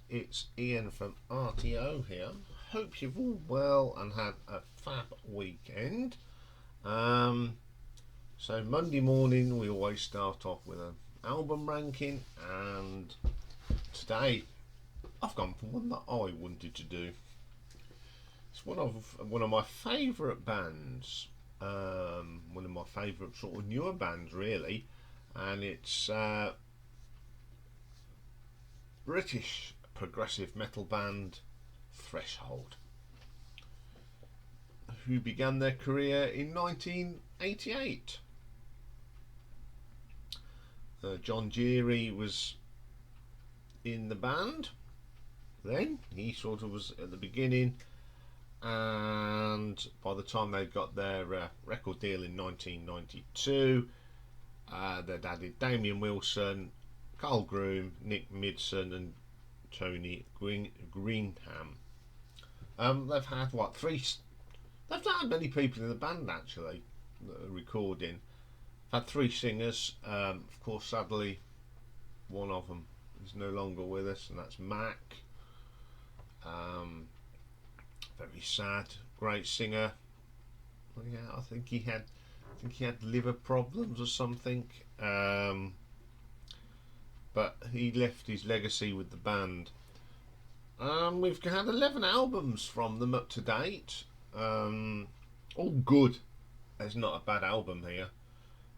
it's Ian from RTO here. Hope you've all well and had a fab weekend. So Monday morning we always start off with an album ranking, and today I've gone for one that I wanted to do. It's one of my favourite bands, one of my favourite sort of newer bands really, and it's British progressive metal band Threshold, who began their career in 1988. John Geary was in the band then. He sort of was at the beginning, and by the time they got their record deal in 1992, they'd added Damien Wilson, Carl Groom, Nick Midson and Tony Greenham. They've had they've not had many people in the band actually that are recording. They've had three singers. Of course, sadly, one of them is no longer with us, and that's Mac. Very sad. Great singer. Yeah, I think he had liver problems or something. But he left his legacy with the band. We've had 11 albums from them up to date. All good. There's not a bad album here.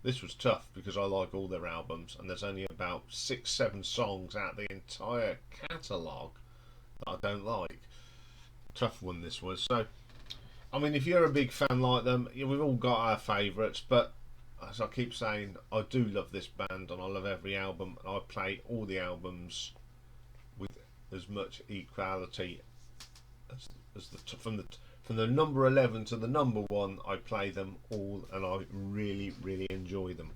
This was tough because I like all their albums, and there's only about 6-7 songs out of the entire catalogue that I don't like. Tough one this was. So, I mean, if you're a big fan like them, we've all got our favourites, but as I keep saying, I do love this band and I love every album, and I play all the albums with as much equality as from the number 11 to the number 1. I play them all and I really enjoy them.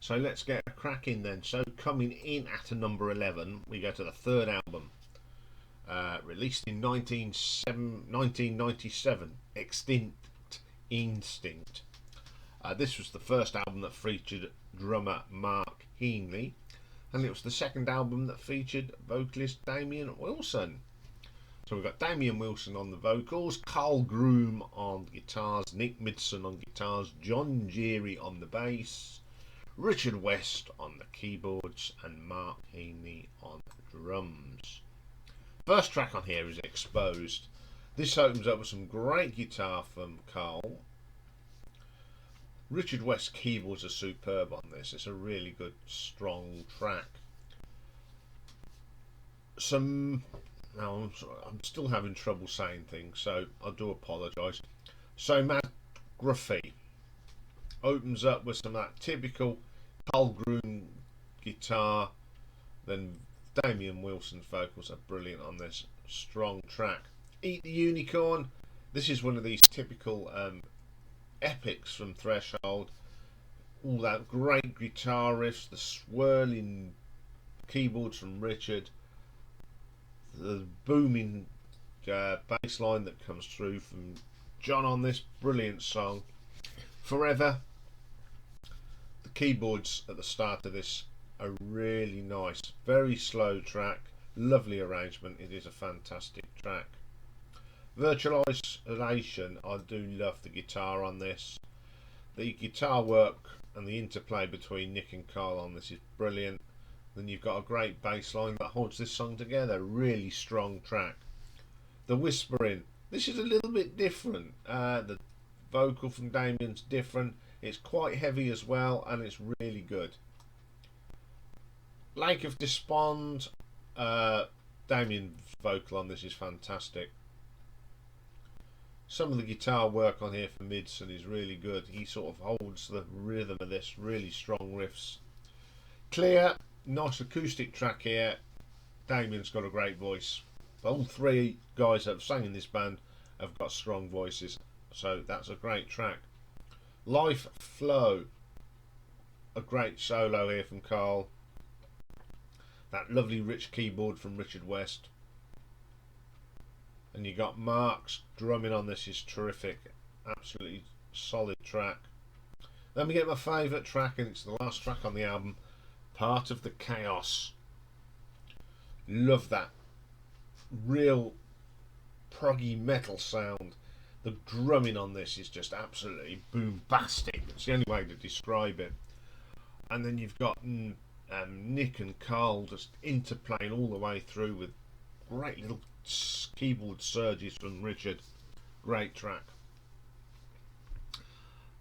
So let's get a crack in then. So coming in at a number 11, we go to the third album, released in 1997, Extinct Instinct. This was the first album that featured drummer Mark Heenley, and it was the second album that featured vocalist Damien Wilson. So we've got Damien Wilson on the vocals, Carl Groom on guitars, Nick Midson on guitars, John Geary on the bass, Richard West on the keyboards, and Mark Heenley on drums. First track on here is Exposed. This opens up with some great guitar from Carl. Richard West's keyboards are superb on this. It's a really good, strong track. I'm still having trouble saying things, so I do apologise. So Graffiti opens up with some of that typical Carl Groom guitar. Then Damien Wilson's vocals are brilliant on this strong track. Eat the Unicorn. This is one of these typical epics from Threshold. All that great guitar riffs, the swirling keyboards from Richard, the booming bass line that comes through from John on this brilliant song. Forever. The keyboards at the start of this are really nice. Very slow track, lovely arrangement. It is a fantastic track. Virtual Isolation, I do love the guitar on this. The guitar work and the interplay between Nick and Carl on this is brilliant. Then you've got a great bass line that holds this song together. Really strong track. The Whispering, this is a little bit different. The vocal from Damien's different. It's quite heavy as well, and it's really good. Lake of Despond, Damien's vocal on this is fantastic. Some of the guitar work on here for Midson is really good. He sort of holds the rhythm of this, really strong riffs. Clear, nice acoustic track here. Damien's got a great voice. All three guys that have sang in this band have got strong voices, so that's a great track. Life Flow, a great solo here from Carl. That lovely rich keyboard from Richard West. And you got Mark's drumming on this is terrific. Absolutely solid track. Then we get my favourite track, and it's the last track on the album, Part of the Chaos. Love that real proggy metal sound. The drumming on this is just absolutely bombastic. It's the only way to describe it. And then you've got Nick and Carl just interplaying all the way through with great little keyboard surges from Richard. Great track.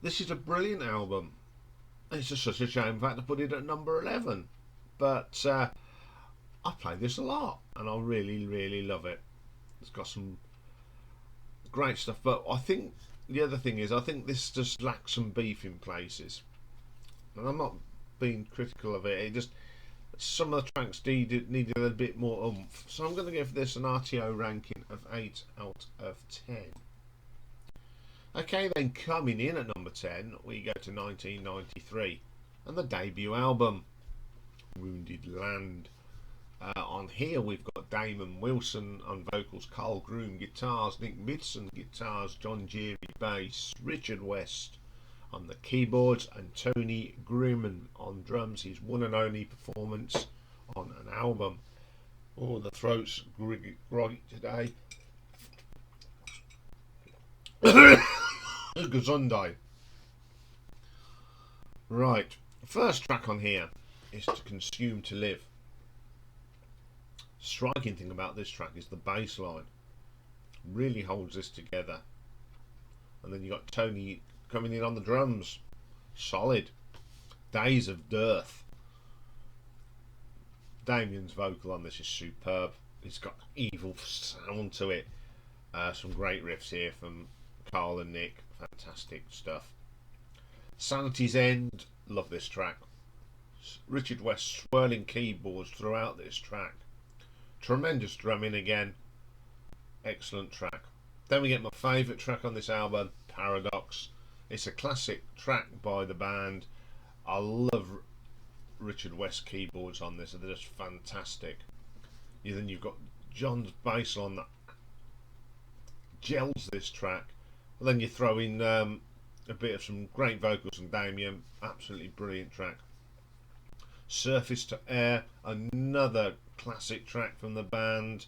This is a brilliant album. It's just such a shame, in fact, to put it at number 11. But I play this a lot, and I really, really love it. It's got some great stuff, but I think the other thing is I think this just lacks some beef in places. And I'm not being critical of it. It just, some of the tracks needed a bit more oomph. So I'm going to give this an RTO ranking of 8 out of 10. Okay, then coming in at number 10, we go to 1993 and the debut album, Wounded Land. On here we've got Damon Wilson on vocals, Carl Groom guitars, Nick Midson guitars, John Geary bass, Richard West on the keyboards, and Tony Grimman on drums. His one and only performance on an album. Oh, the throat's groggy today. Gesundheit. Right, first track on here is To Consume to Live. Striking thing about this track is the bass line. Really holds this together. And then you got Tony coming in on the drums. Solid. Days of Dearth. Damien's vocal on this is superb. It's got evil sound to it. Some great riffs here from Carl and Nick. Fantastic stuff. Sanity's End. Love this track. Richard West swirling keyboards throughout this track. Tremendous drumming again. Excellent track. Then we get my favourite track on this album, Paradox. It's a classic track by the band. I love Richard West keyboards on this. They're just fantastic. Then you've got John's bass line that gels this track. And then you throw in a bit of some great vocals from Damien. Absolutely brilliant track. Surface to Air, another classic track from the band.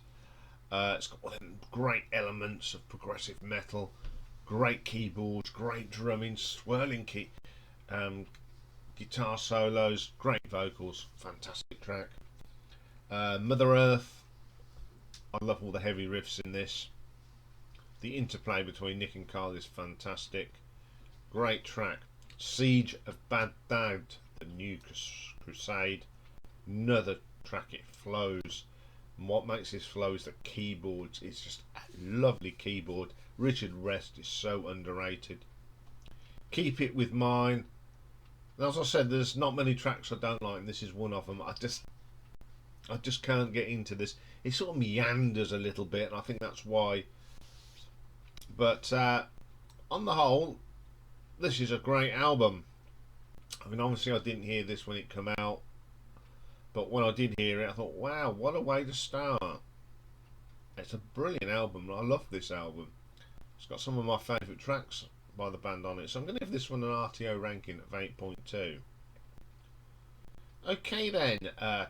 It's got all them great elements of progressive metal, great keyboards, great drumming, swirling guitar solos, great vocals, fantastic track. Mother Earth, I love all the heavy riffs in this. The interplay between Nick and Carl is fantastic. Great track. Siege of Baghdad, the New Crusade, another track. It flows, and what makes this flow is the keyboards. It's just a lovely keyboard. Richard West is so underrated. Keep It With Mine. As I said, there's not many tracks I don't like, and this is one of them. I just can't get into this. It sort of meanders a little bit, and I think that's why. But on the whole, this is a great album. I mean, obviously I didn't hear this when it came out, but when I did hear it, I thought, wow, what a way to start. It's a brilliant album. I love this album. It's got some of my favourite tracks by the band on it, so I'm going to give this one an RTO ranking of 8.2. Okay then,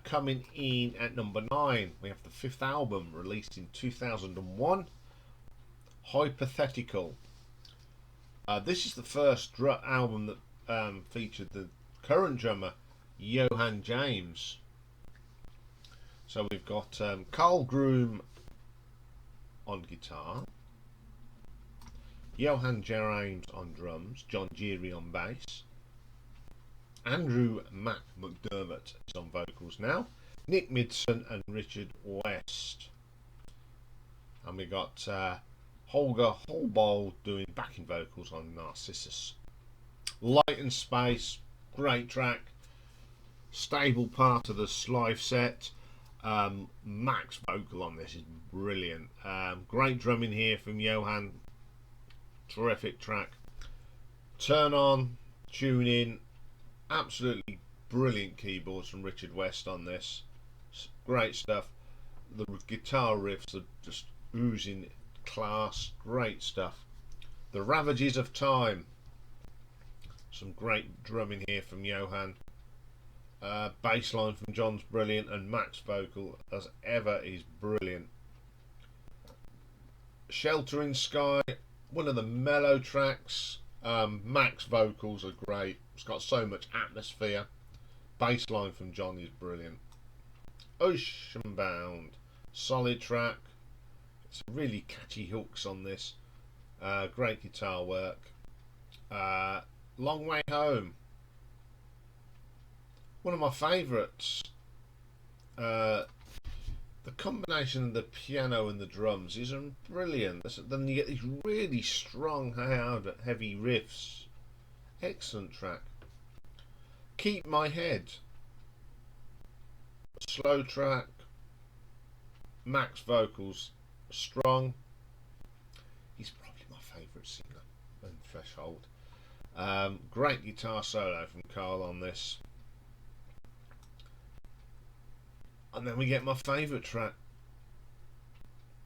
coming in at number 9, we have the fifth album, released in 2001, Hypothetical. This is the first album that featured the current drummer, Johan James. So we've got Carl Groom on guitar, Johan James on drums, John Geary on bass, Andrew Mac McDermott is on vocals now, Nick Midson and Richard West. And we got Holger Holbold doing backing vocals on Narcissus. Light and Space, great track, stable part of the live set. Mac's vocal on this is brilliant. Great drumming here from Johan. Terrific track. Turn On, Tune In, absolutely brilliant keyboards from Richard West on this. Great stuff. The guitar riffs are just oozing class. Great stuff. The Ravages of Time. Some great drumming here from Johan. Bass line from John's brilliant, and Mac's vocal as ever is brilliant. Sheltering Sky, one of the mellow tracks. Mac's vocals are great. It's got so much atmosphere. Bass line from John is brilliant. Oceanbound, solid track. It's really catchy hooks on this. Great guitar work. Long Way Home, one of my favourites. The combination of the piano and the drums is brilliant. Then you get these really strong, hard, heavy riffs. Excellent track. Keep My Head, slow track. Mac's vocals strong. He's probably my favourite singer and Threshold. Great guitar solo from Carl on this. And then we get my favourite track,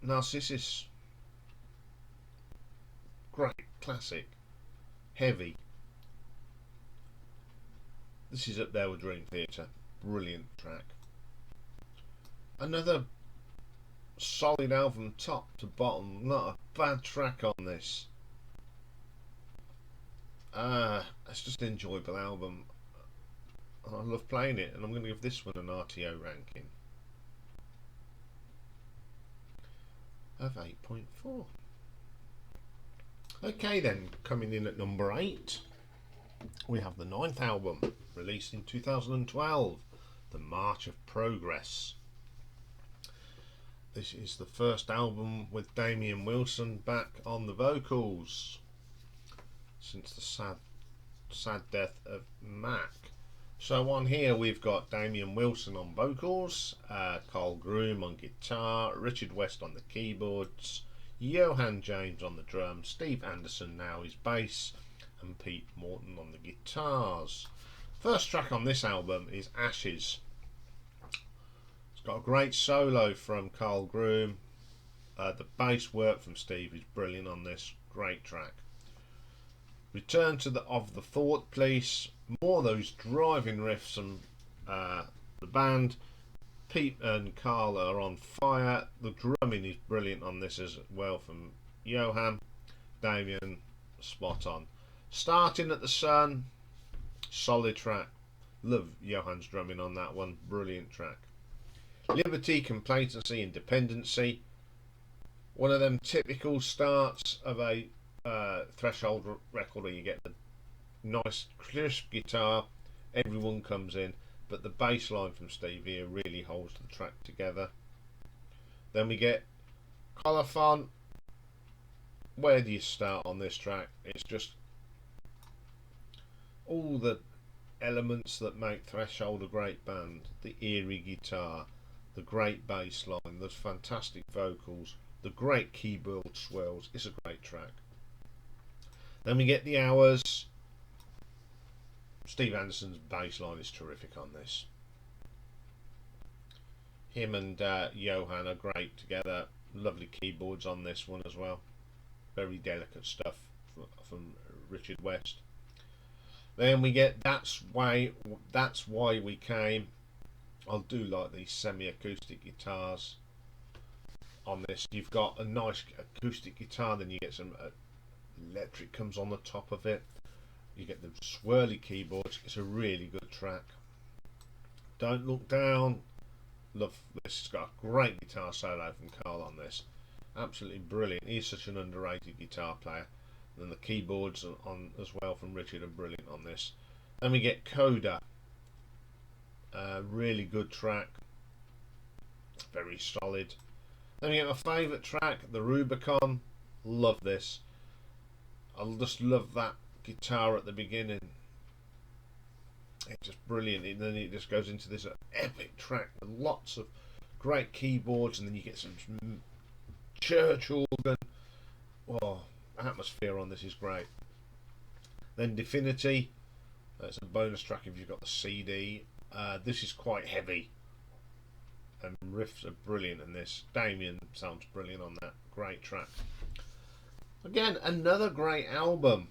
Narcissus. Great, classic, heavy. This is up there with Dream Theater. Brilliant track. Another solid album, top to bottom. Not a bad track on this. It's just an enjoyable album. I love playing it, and I'm going to give this one an RTO ranking of 8.4. Okay then, coming in at number 8, we have the 9th album, released in 2012, The March of Progress. This is the first album with Damien Wilson back on the vocals since the sad death of Mac. So on here we've got Damien Wilson on vocals, Carl Groom on guitar, Richard West on the keyboards, Johan James on the drums, Steve Anderson now is bass, and Pete Morton on the guitars. First track on this album is Ashes. It's got a great solo from Carl Groom. The bass work from Steve is brilliant on this. Great track. Return to the Of the Thought, please. More of those driving riffs from the band. Pete and Carl are on fire. The drumming is brilliant on this as well from Johan. Damien, spot on. Starting at the Sun, solid track. Love Johan's drumming on that one. Brilliant track. Liberty, Complacency, Independency. One of them typical starts of a Threshold record where you get the nice crisp guitar, everyone comes in, but the bass line from Steve here really holds the track together. Then we get Colophon. Where do you start on this track? It's just all the elements that make Threshold a great band. The eerie guitar, the great bass line, those fantastic vocals, the great keyboard swells. It's a great track. Then we get The Hours. Steve Anderson's bass line is terrific on this. Him and Johan are great together. Lovely keyboards on this one as well. Very delicate stuff from Richard West. Then we get That's Why We Came. I do like these semi-acoustic guitars on this. You've got a nice acoustic guitar, then you get some electric comes on the top of it. You get the swirly keyboards. It's a really good track. Don't Look Down. Love this. It's got a great guitar solo from Carl on this. Absolutely brilliant. He's such an underrated guitar player. And the keyboards on as well from Richard are brilliant on this. Then we get Coda. Really good track. Very solid. Then we get my favourite track, The Rubicon. Love this. I just love that guitar at the beginning. It's just brilliant. And then it just goes into this epic track with lots of great keyboards, and then you get some church organ. Oh, atmosphere on this is great. Then Divinity. It's a bonus track if you've got the CD. This is quite heavy, and riffs are brilliant in this. Damien sounds brilliant on that. Great track. Again, another great album.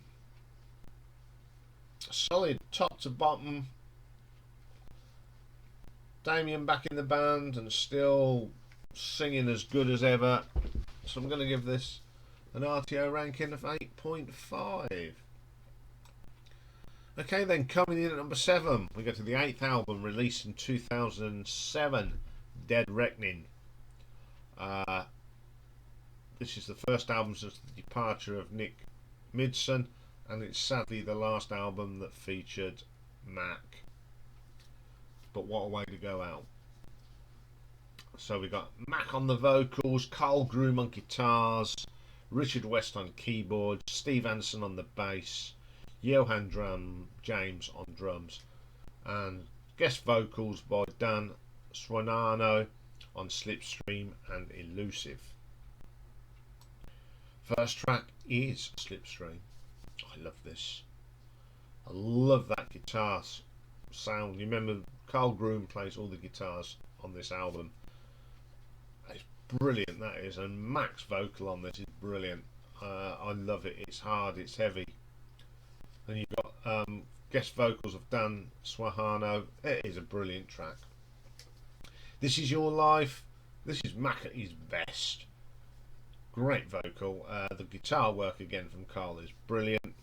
Solid top to bottom. Damien back in the band and still singing as good as ever. So I'm going to give this an RTO ranking of 8.5. Okay, then coming in at number 7, we go to the 8th album released in 2007, Dead Reckoning. This is the first album since the departure of Nick Midson, and it's sadly the last album that featured Mac. But what a way to go out. So we got Mac on the vocals, Carl Groom on guitars, Richard West on keyboards, Steve Anderson on the bass, Johan James on drums, and guest vocals by Dan Swanano on Slipstream and Elusive. First track is Slipstream. I love this. I love that guitar sound. You remember Carl Groom plays all the guitars on this album. It's brilliant, that is, and Mac's vocal on this is brilliant. I love it. It's hard, it's heavy. And you've got guest vocals of Dan Swahano. It is a brilliant track. This Is Your Life. This is Mac at his best. Great vocal. The guitar work again from Carl is brilliant.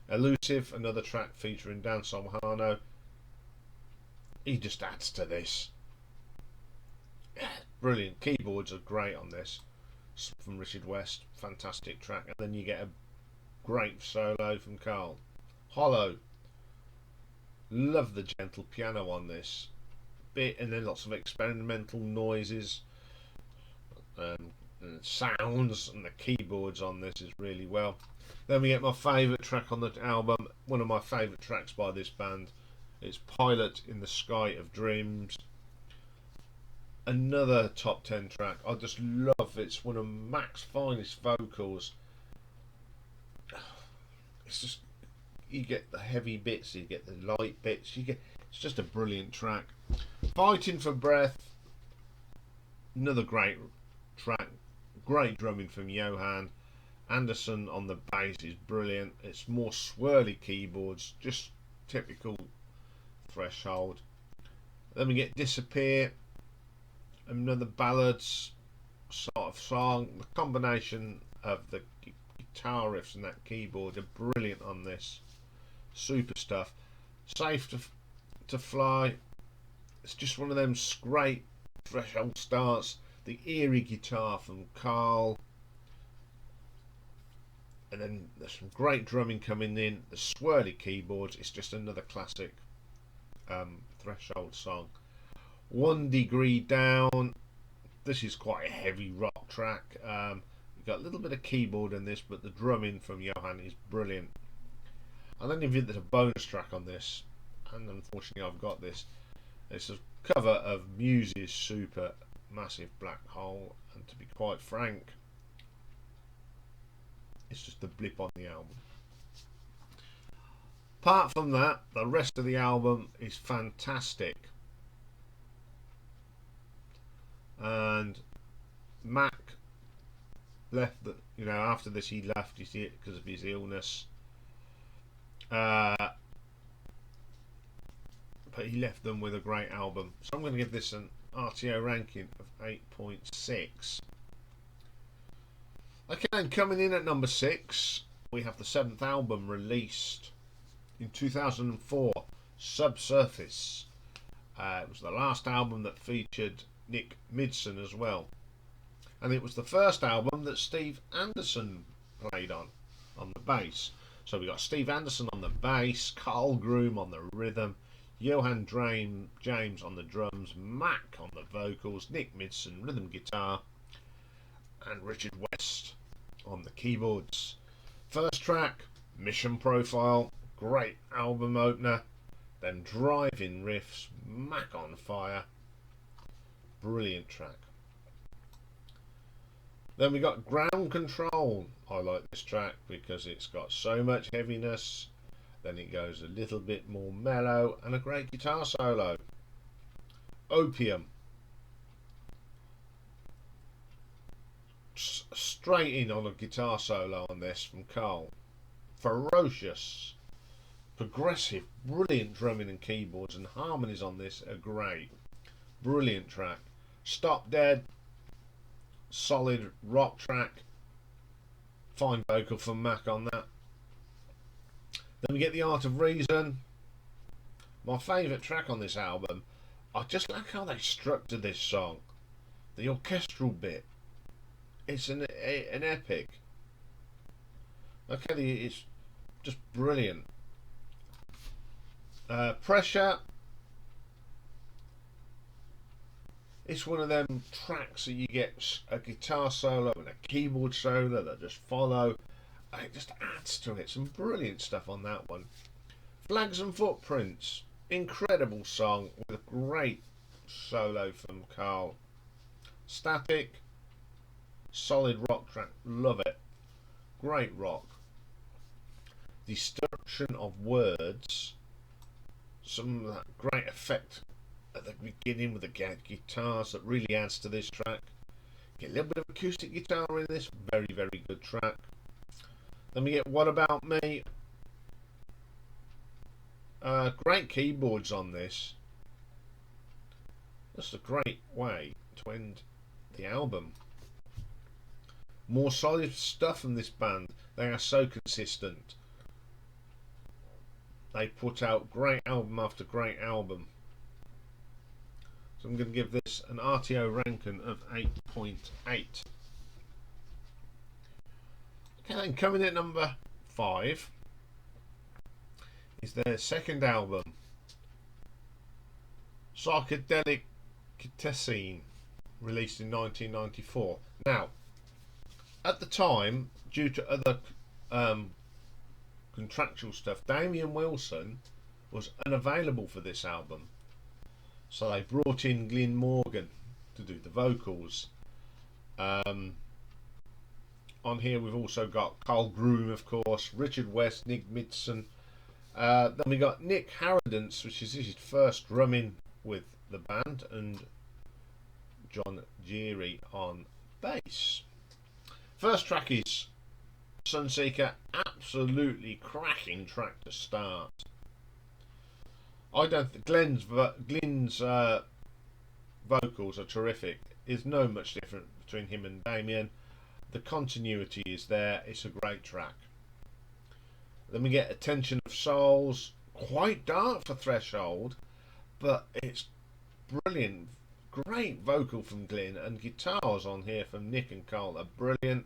Elusive, another track featuring Dan Swahano. He just adds to this. Brilliant. Keyboards are great on this. From Richard West. Fantastic track. And then you get a great solo from Carl. Hollow. Love the gentle piano on this bit, and then lots of experimental noises and sounds, and the keyboards on this is really well. Then we get my favourite track on the album, one of my favourite tracks by this band. It's Pilot in the Sky of Dreams. Another top 10 track. I just love it. It's one of Mac's finest vocals. It's just, you get the heavy bits, you get the light bits, it's just a brilliant track. Fighting for Breath, another great track. Great drumming from Johan. Anderson on the bass is brilliant. It's more swirly keyboards, just typical Threshold. Then we get Disappear, another ballads sort of song. The combination of the guitar riffs and that keyboard are brilliant on this. Super stuff. Safe to Fly. It's just one of them great Threshold starts. The eerie guitar from Carl, and then there's some great drumming coming in. The swirly keyboards. It's just another classic Threshold song. 1 Degree Down. This is quite a heavy rock track. You've got a little bit of keyboard in this, but the drumming from Johan is brilliant. And then there's a bonus track on this, and unfortunately I've got this. It's a cover of Muse's Super Massive Black Hole, and to be quite frank, it's just a blip on the album. Apart from that, the rest of the album is fantastic. And Mac left after this he left because of his illness. But he left them with a great album. So I'm going to give this an RTO ranking of 8.6. Okay, and coming in at number 6, we have the 7th album released in 2004, Subsurface. It was the last album that featured Nick Midson as well. And it was the first album that Steve Anderson played on the bass. So we got Steve Anderson on the bass, Carl Groom on the rhythm, Johan James on the drums, Mac on the vocals, Nick Midson rhythm guitar, and Richard West on the keyboards. First track, Mission Profile, great album opener. Then driving riffs, Mac on fire, brilliant track. Then we got Ground Control. I like this track because it's got so much heaviness. Then it goes a little bit more mellow and a great guitar solo. Opium. Straight in on a guitar solo on this from Carl. Ferocious. Progressive. Brilliant drumming and keyboards, and harmonies on this are great. Brilliant track. Stop Dead, solid rock track. Fine vocal from Mac on that. Then we get The Art of Reason. My favourite track on this album. I just like how they structured this song. The orchestral bit. It's an epic. Okay, it's just brilliant. Pressure. It's one of them tracks that you get a guitar solo and a keyboard solo that just follow. And it just adds to it. Some brilliant stuff on that one. Flags and Footprints. Incredible song with a great solo from Carl. Static. Solid rock track. Love it. Great rock. Destruction of Words. Some of that great effect at the beginning with the guitars that really adds to this track. Get a little bit of acoustic guitar in this. Very, very good track. Then we get What About Me. Great keyboards on this. That's a great way to end the album. More solid stuff from this band. They are so consistent. They put out great album after great album. So I'm going to give this an RTO ranking of 8.8. Okay, then coming at number 5 is their second album, Psychedelicatessen, released in 1994. Now, at the time, due to other contractual stuff, Damien Wilson was unavailable for this album, so they brought in Glyn Morgan to do the vocals. On here we've also got Carl Groom, of course, Richard West, Nick Midson. Then we got Nick Harradence, which is his first drumming with the band, and John Geary on bass. First track is Sunseeker. Absolutely cracking track to start. I don't think Glenn's vocals are terrific. There's no much different between him and Damien. The continuity is there. It's a great track. Then we get Attention of Souls. Quite dark for Threshold, but it's brilliant. Great vocal from Glyn, and guitars on here from Nick and Carl are brilliant.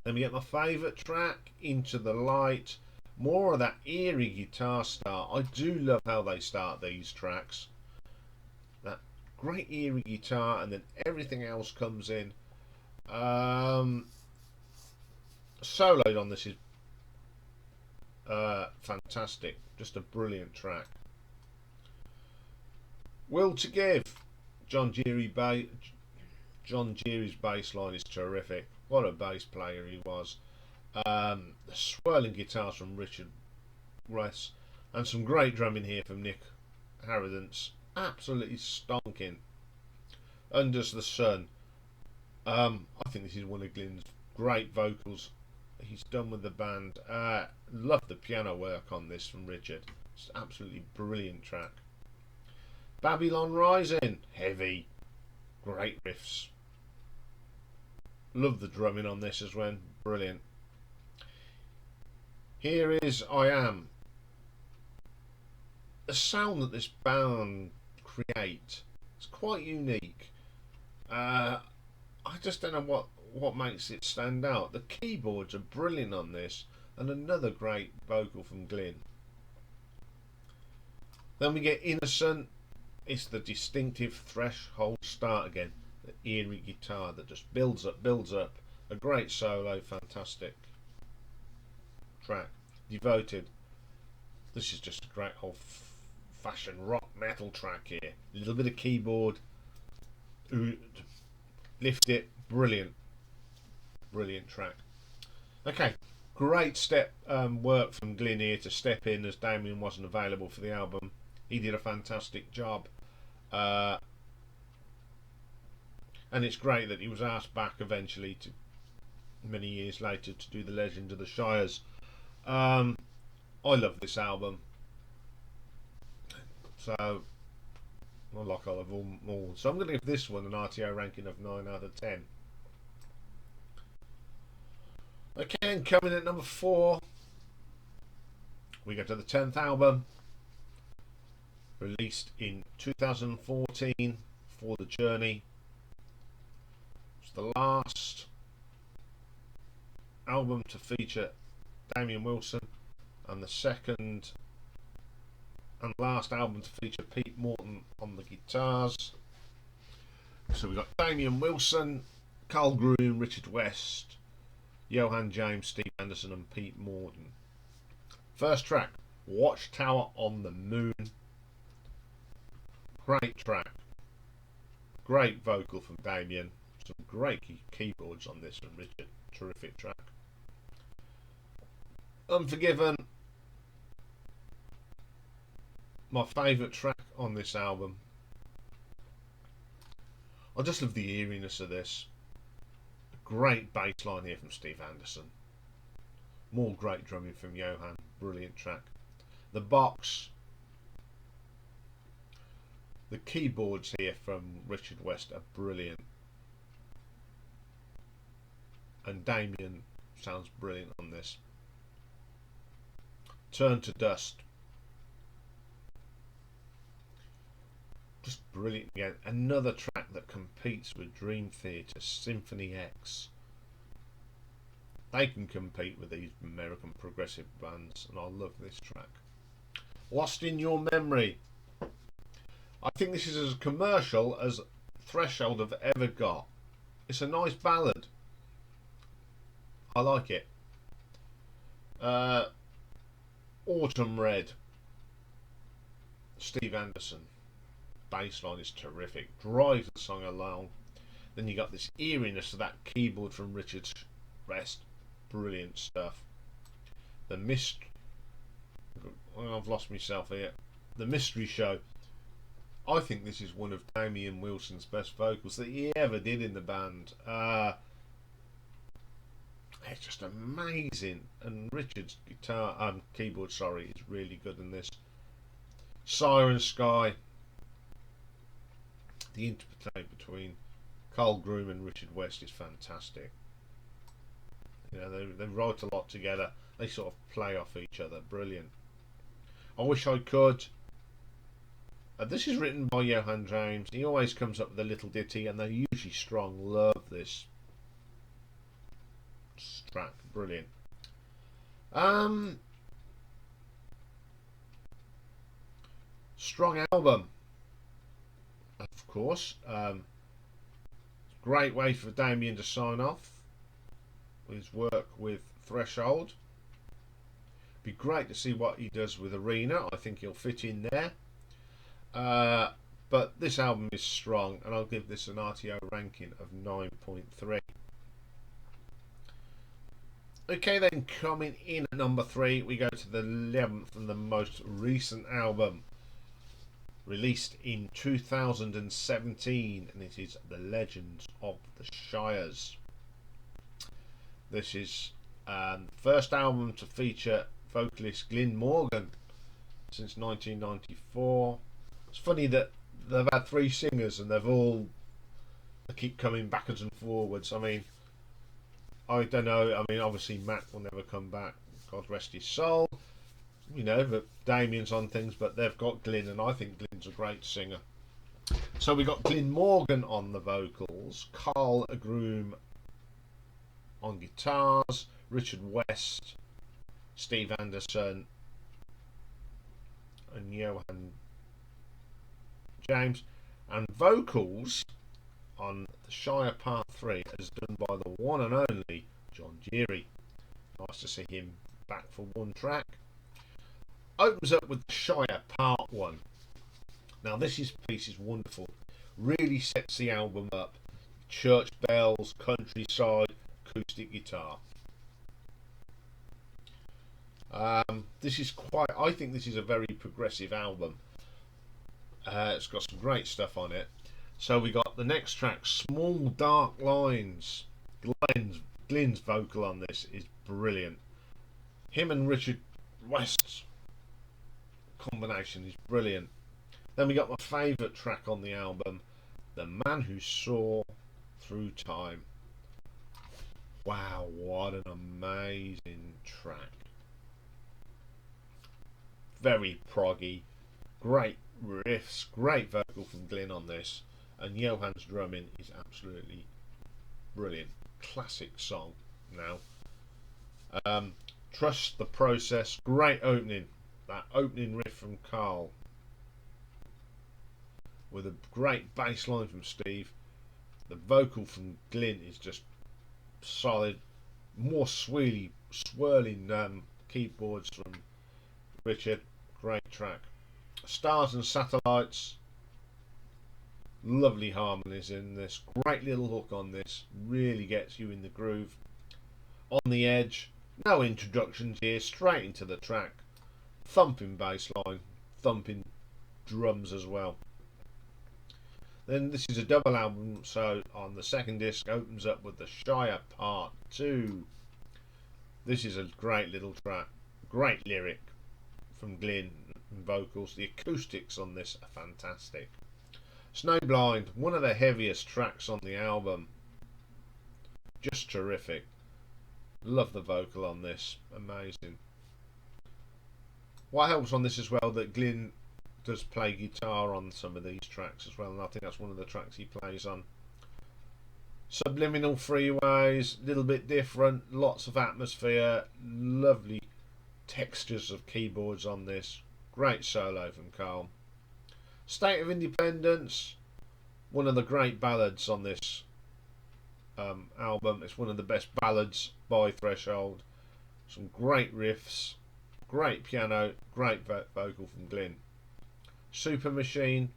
Then we get my favourite track, Into the Light. More of that eerie guitar start. I do love how they start these tracks. That great eerie guitar, and then everything else comes in. Soloed on this is fantastic. Just a brilliant track. Will to Give. John Geary's bass line is terrific. What a bass player he was. The swirling guitars from Richard West, and some great drumming here from Nick Harradence. Absolutely stonking. Under the Sun. I think this is one of Glyn's great vocals he's done with the band. Love the piano work on this from Richard. It's an absolutely brilliant track. Babylon Rising. Heavy. Great riffs. Love the drumming on this as well. Brilliant. Here is I Am. The sound that this band create is quite unique. I just don't know what makes it stand out. The keyboards are brilliant on this, and another great vocal from Glyn. Then we get Innocent. It's the distinctive Threshold start again. The eerie guitar that just builds up. A great solo, fantastic track. Devoted. This is just a great old-fashioned rock metal track here. A little bit of keyboard. Lift it. Brilliant track. Okay, great step work from Glyn here to step in as Damien wasn't available for the album. He did a fantastic job, and it's great that he was asked back eventually, to many years later, to do The Legend of the Shires. I love this album. So I like all of them all. So I'm going to give this one an RTO ranking of 9 out of 10. Okay, and coming at number 4, we go to the 10th album, released in 2014 for the Journey. It's the last album to feature Damien Wilson, and the second and last album to feature Pete Morton on the guitars. So we've got Damien Wilson, Carl Groom, Richard West, Johan James, Steve Anderson and Pete Morton. First track, Watchtower on the Moon. Great track. Great vocal from Damien. Some great keyboards on this from Richard. Terrific track. Unforgiven, my favourite track on this album. I just love the eeriness of this. A great bass line here from Steve Anderson. More great drumming from Johan. Brilliant track. The box. The keyboards here from Richard West are brilliant. And Damien sounds brilliant on this. Turn to Dust. Just brilliant again. Another track that competes with Dream Theater, Symphony X. They can compete with these American progressive bands, and I love this track. Lost in Your Memory. I think this is as commercial as Threshold have ever got. It's a nice ballad. I like it. Autumn Red. Steve Anderson. Bassline is terrific. Drives the song along. Then you got this eeriness of that keyboard from Richard West. Brilliant stuff. The I've lost myself here. The Mystery Show. I think this is one of Damien Wilson's best vocals that he ever did in the band. It's just amazing. And Richard's keyboard, is really good in this. Siren Sky. The interplay between Carl Groom and Richard West is fantastic. You know, they write a lot together. They sort of play off each other. Brilliant. I Wish I Could. This is written by Johan James. He always comes up with a little ditty, and they're usually strong. Love this track. Brilliant. Strong album. Of course. Great way for Damien to sign off his work with Threshold. Be great to see what he does with Arena. I think he'll fit in there. But this album is strong, and I'll give this an RTO ranking of 9.3. Okay, then coming in at number 3, we go to the 11th and the most recent album, released in 2017, and it is The Legends of the Shires. This is the first album to feature vocalist Glyn Morgan since 1994. It's funny that they've had 3 singers and they keep coming backwards and forwards. I mean, I don't know. I mean, obviously Matt will never come back. God rest his soul. You know, but Damien's on things, but they've got Glyn, and I think Glyn's a great singer. So we got Glyn Morgan on the vocals, Carl Groom on guitars, Richard West, Steve Anderson, and Johan James, and vocals on the Shire Part 3 is done by the one and only John Geary. Nice to see him back for one track. Opens up with the Shire Part 1. Now this piece is wonderful. Really sets the album up. Church bells, countryside, acoustic guitar. I think this is a very progressive album. It's got some great stuff on it. So we got the next track, Small Dark Lines. Glyn's vocal on this is brilliant. Him and Richard West's combination is brilliant. Then we got my favourite track on the album, The Man Who Saw Through Time. Wow, what an amazing track. Very proggy, great riffs, great vocal from Glyn on this, and Johan's drumming is absolutely brilliant. Classic song now. Trust the Process, great opening. That opening riff from Carl with a great bass line from Steve. The vocal from Glyn is just solid. More swirling keyboards from Richard. Great track. Stars and Satellites. Lovely harmonies in this. Great little hook on this. Really gets you in the groove. On the Edge. No introductions here. Straight into the track. Thumping bass line. Thumping drums as well. Then this is a double album, so on the second disc opens up with the Shire Part 2. This is a great little track. Great lyric from Glyn and vocals. The acoustics on this are fantastic. Snowblind, one of the heaviest tracks on the album. Just terrific. Love the vocal on this. Amazing. What helps on this as well that Glyn does play guitar on some of these tracks as well, and I think that's one of the tracks he plays on. Subliminal Freeways, a little bit different, lots of atmosphere, lovely textures of keyboards on this. Great solo from Carl. State of Independence, one of the great ballads on this album. It's one of the best ballads by Threshold. Some great riffs, great piano, great vocal from Glyn. Super Machine,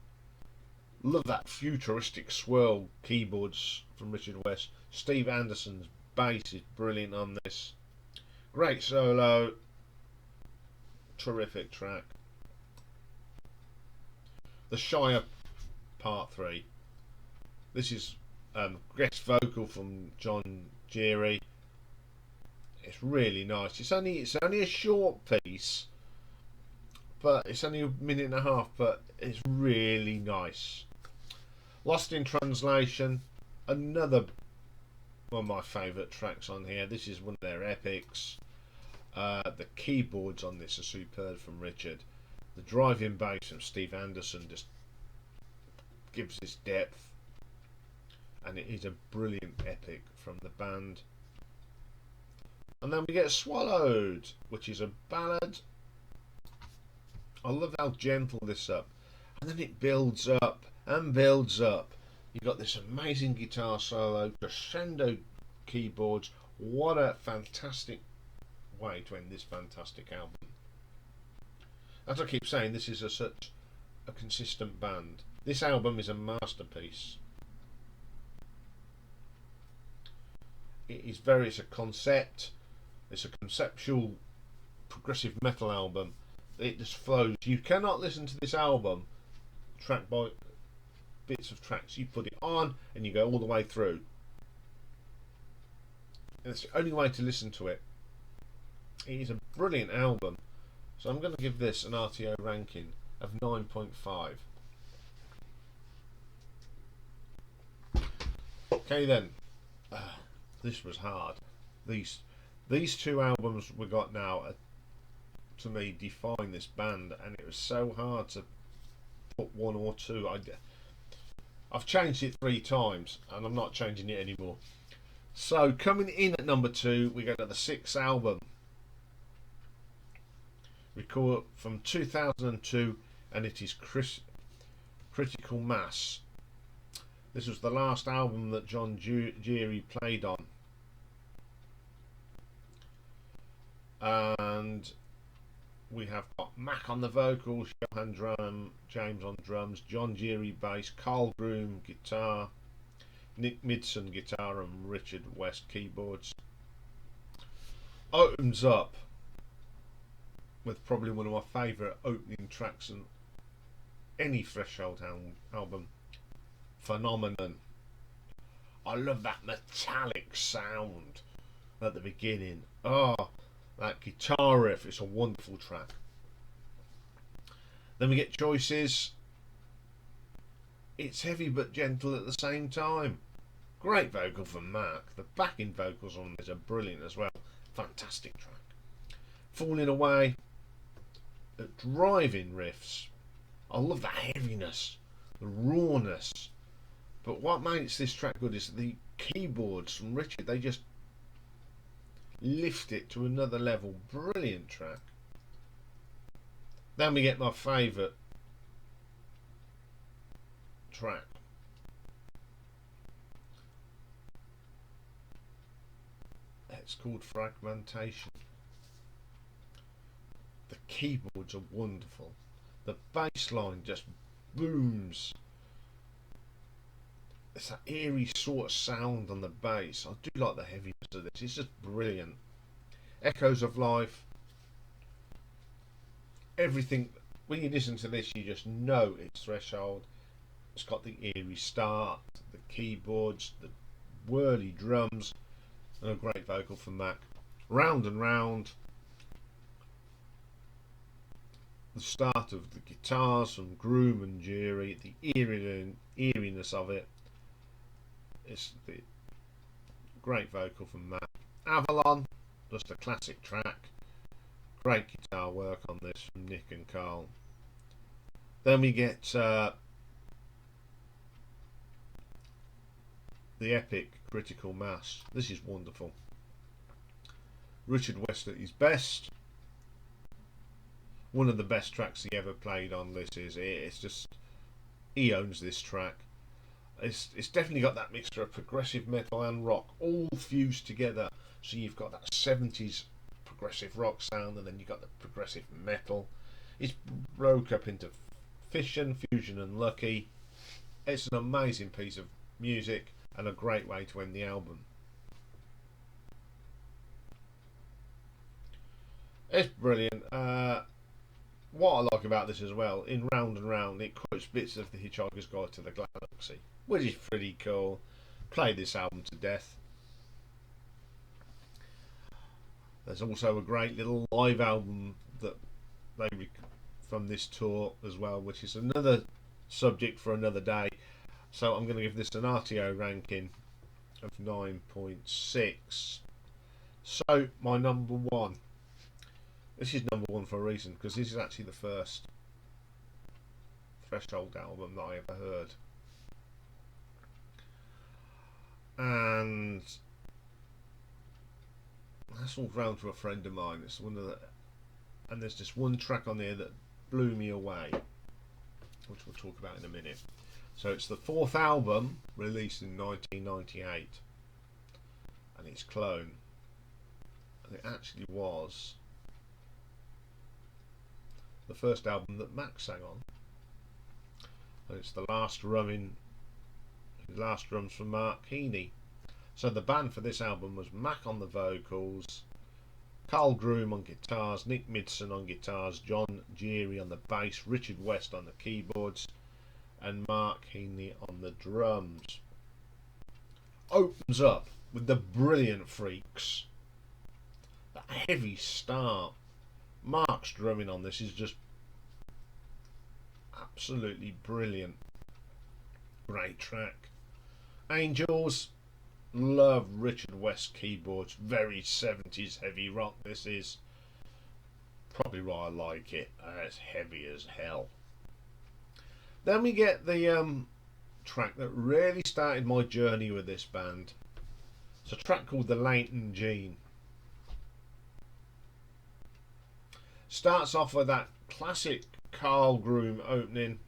love that futuristic swirl keyboards from Richard West. Steve Anderson's bass is brilliant on this. Great solo, terrific track. The Shire Part 3. This is guest vocal from John Geary. It's really nice. It's only a short piece, but it's only a minute and a half, but it's really nice. Lost in Translation, another one of my favourite tracks on here. This is one of their epics. The keyboards on this are superb from Richard. The driving bass from Steve Anderson just gives this depth, and it is a brilliant epic from the band. And then we get Swallowed, which is a ballad. I love how gentle this up, and then it builds up and builds up. You've got this amazing guitar solo, crescendo keyboards. What a fantastic way to end this fantastic album. As I keep saying, this is such a consistent band. This album is a masterpiece. It's a concept. It's a conceptual progressive metal album. It just flows. You cannot listen to this album track by bits of tracks. You put it on and you go all the way through. And it's the only way to listen to it. It is a brilliant album. So I'm going to give this an RTO ranking of 9.5. Okay then. This was hard. These two albums we got now are, to me, define this band, and it was so hard to put one or two. I've changed it 3 times and I'm not changing it anymore. So coming in at number 2, we go to the 6th album, record from 2002, and it is Critical Mass. This was the last album that John Geary played on, and we have got Mac on the vocals, Johan drum, James on drums, John Geary bass, Carl Groom guitar, Nick Midson guitar, and Richard West keyboards. Opens up with probably one of my favourite opening tracks in any Threshold album, Phenomenon. I love that metallic sound at the beginning. Oh, that guitar riff, it's a wonderful track. Then we get Choices, It's heavy but gentle at the same time. Great vocal from Mark. The backing vocals on this are brilliant as well. Fantastic track. Falling Away, driving riffs. I love that heaviness, the rawness. But what makes this track good is the keyboards from Richard. They just lift it to another level. Brilliant track. Then we get my favourite track. It's called Fragmentation. The keyboards are wonderful. The bass line just booms. It's that eerie sort of sound on the bass. I do like the heaviness of this. It's just brilliant. Echoes of Life. Everything. When you listen to this, you just know it's Threshold. It's got the eerie start, the keyboards, the whirly drums, and a great vocal from Mac. Round and Round. The start of the guitars from Groom and Jury, the eeriness of it. It's the great vocal from Matt. Avalon, just a classic track. Great guitar work on this from Nick and Carl. Then we get the epic Critical Mass. This is wonderful. Richard West at his best. One of the best tracks he ever played on this is it. It's just, he owns this track. It's definitely got that mixture of progressive metal and rock all fused together. So you've got that 70s progressive rock sound, and then you've got the progressive metal. It's broke up into Fission, Fusion and Lucky. It's an amazing piece of music and a great way to end the album. It's brilliant. What I like about this as well, in Round and Round, it quotes bits of The Hitchhiker's Guide to the Galaxy, which is pretty cool. Played this album to death. There's also a great little live album that they from this tour as well, which is another subject for another day. So I'm going to give this an RTO ranking of 9.6. So my number one. This is number one for a reason, because this is actually the first Threshold album that I ever heard. And that's all round to a friend of mine. It's one of the, and there's just one track on there that blew me away, which we'll talk about in a minute. So it's the fourth album released in 1998, and it's Clone, and it actually was the first album that Max sang on, and it's the last drums from Mark Heaney. So the band for this album was Mac on the vocals, Carl Groom on guitars, Nick Midson on guitars, John Geary on the bass, Richard West on the keyboards, and Mark Heaney on the drums. Opens up with the brilliant Freaks. That heavy start. Mark's drumming on this is just absolutely brilliant. Great track. Angels. Love Richard West keyboards. Very 70s heavy rock. This is probably why I like it. It's heavy as hell. Then we get the track that really started my journey with this band. It's a track called The Leighton Gene. Starts off with that classic Carl Groom opening.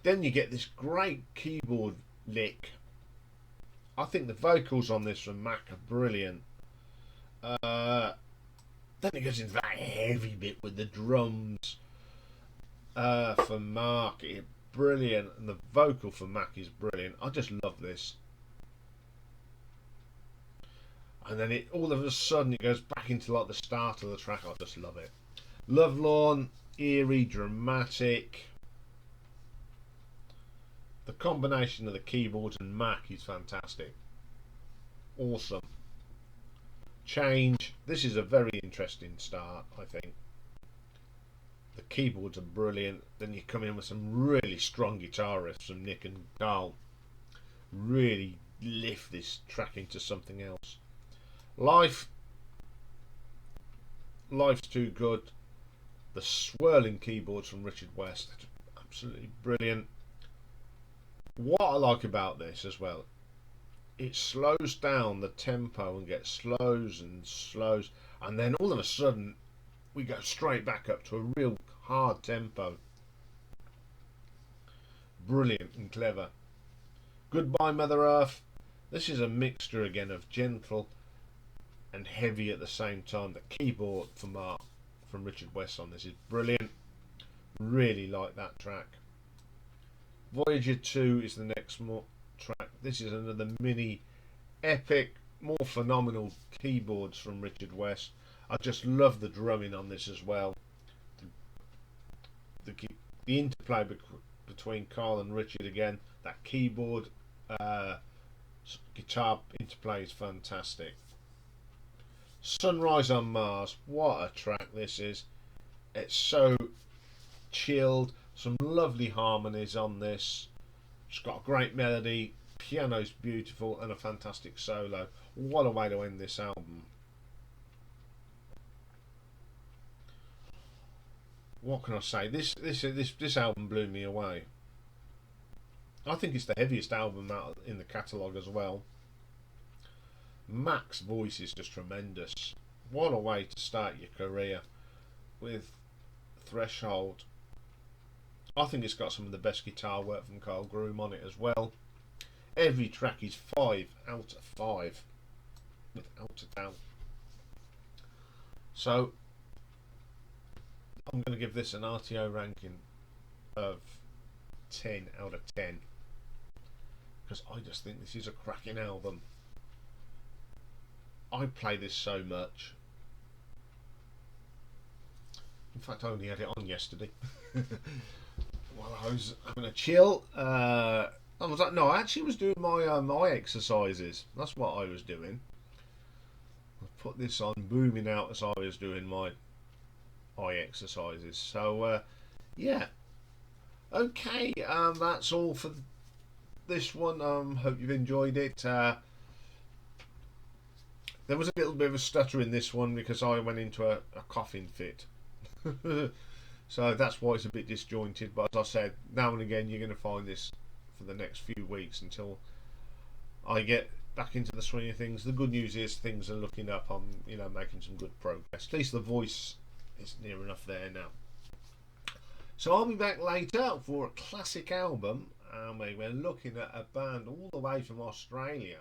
Then you get this great keyboard lick. I think the vocals on this from Mac are brilliant. Then it goes into that heavy bit with the drums for Mark. It's brilliant, and the vocal for Mac is brilliant. I just love this. And then it all of a sudden it goes back into like the start of the track. I just love it. Lovelorn, eerie, dramatic. The combination of the keyboards and Mac is fantastic. Awesome. Change. This is a very interesting start, I think. The keyboards are brilliant. Then you come in with some really strong guitar riffs from Nick and Carl. Really lift this track into something else. Life's too good. The swirling keyboards from Richard West, absolutely brilliant. What I like about this as well, it slows down the tempo and gets slows and slows, and then all of a sudden we go straight back up to a real hard tempo. Brilliant and clever. Goodbye Mother Earth. This is a mixture again of gentle and heavy at the same time. The keyboard from Richard West on this is brilliant. Really like that track. Voyager 2 is the next track. This is another mini epic, more phenomenal keyboards from Richard West. I just love the drumming on this as well. The interplay between Carl and Richard again. That keyboard guitar interplay is fantastic. Sunrise on Mars. What a track this is. It's so chilled. Some lovely harmonies on this. It's got a great melody. Piano's beautiful and a fantastic solo. What a way to end this album. What can I say? This album blew me away. I think it's the heaviest album out in the catalogue as well. Mac's voice is just tremendous. What a way to start your career with Threshold. I think it's got some of the best guitar work from Carl Groom on it as well. Every track is 5 out of 5, without a doubt. So I'm going to give this an RTO ranking of 10 out of 10 because I just think this is a cracking album. I play this so much. In fact, I only had it on yesterday while I was having a chill. I actually was doing my eye exercises. That's what I was doing. I put this on, booming out as I was doing my eye exercises. So yeah, okay. That's all for this one. Hope you've enjoyed it. There was a little bit of a stutter in this one because I went into a coughing fit. So that's why it's a bit disjointed, but as I said, now and again you're going to find this for the next few weeks until I get back into the swing of things. The good news is things are looking up. I'm making some good progress. At least the voice is near enough there now. So I'll be back later for a classic album, and we're looking at a band all the way from Australia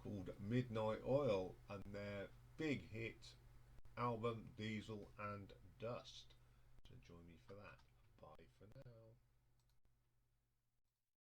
called Midnight Oil and their big hit album Diesel and Dust. So join me for that. Bye for now.